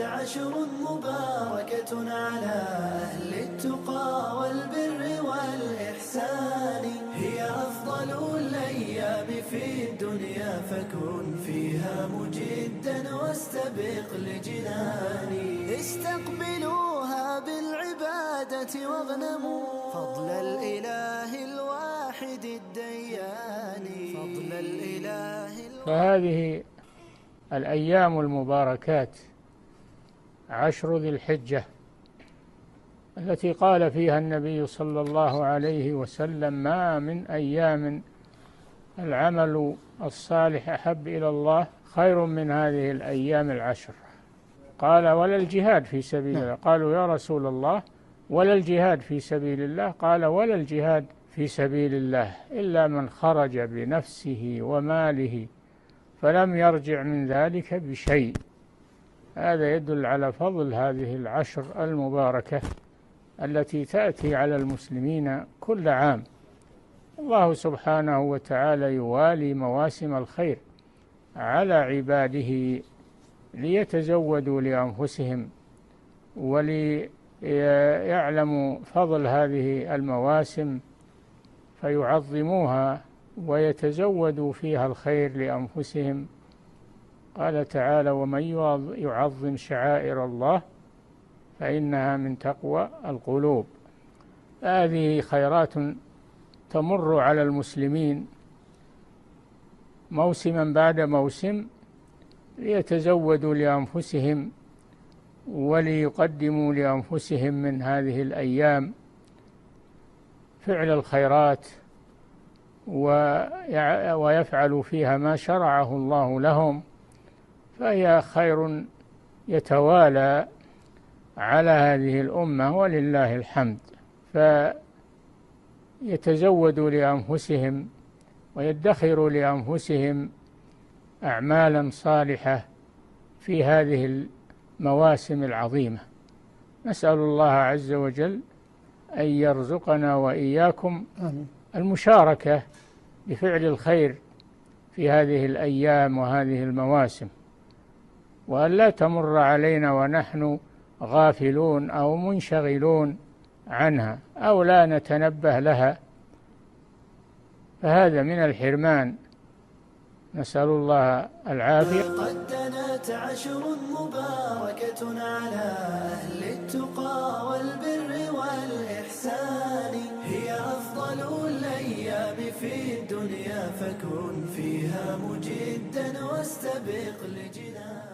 عشر مباركة على أهل التقى والبر والإحسان. هي أفضل الأيام في الدنيا فكن فيها مجدا واستبق لجناني. استقبلوها بالعبادة واغنموا فضل الإله الواحد الديان. فضل الإله فهذه الأيام المباركات 10 ذي الحجة التي قال فيها النبي صلى الله عليه وسلم: ما من أيام العمل الصالح أحب إلى الله خير من هذه الأيام 10. قال: ولا الجهاد في سبيل الله؟ قالوا: يا رسول الله ولا الجهاد في سبيل الله؟ قال: ولا الجهاد في سبيل الله إلا من خرج بنفسه وماله فلم يرجع من ذلك بشيء. هذا يدل على فضل هذه 10 المباركة التي تأتي على المسلمين كل عام. الله سبحانه وتعالى يوالي مواسم الخير على عباده ليتزودوا لأنفسهم وليعلموا فضل هذه المواسم فيعظموها ويتزودوا فيها الخير لأنفسهم. قال تعالى: ومن يعظم شعائر الله فإنها من تقوى القلوب. هذه خيرات تمر على المسلمين موسما بعد موسم ليتزودوا لأنفسهم وليقدموا لأنفسهم من هذه الأيام فعل الخيرات ويفعلوا فيها ما شرعه الله لهم، فهي خير يتوالى على هذه الأمة ولله الحمد. فيتزودوا لأنفسهم ويدخروا لأنفسهم أعمالا صالحة في هذه المواسم العظيمة. نسأل الله عز وجل أن يرزقنا وإياكم المشاركة بفعل الخير في هذه الأيام وهذه المواسم، وأن لا تمر علينا ونحن غافلون أو منشغلون عنها أو لا نتنبه لها، فهذا من الحرمان. نسأل الله العافية. قد دنت 10 مباركة على أهل التقى والبر والإحسان. هي أفضل الأيام في الدنيا فكن فيها مجدا واستبق لجنان.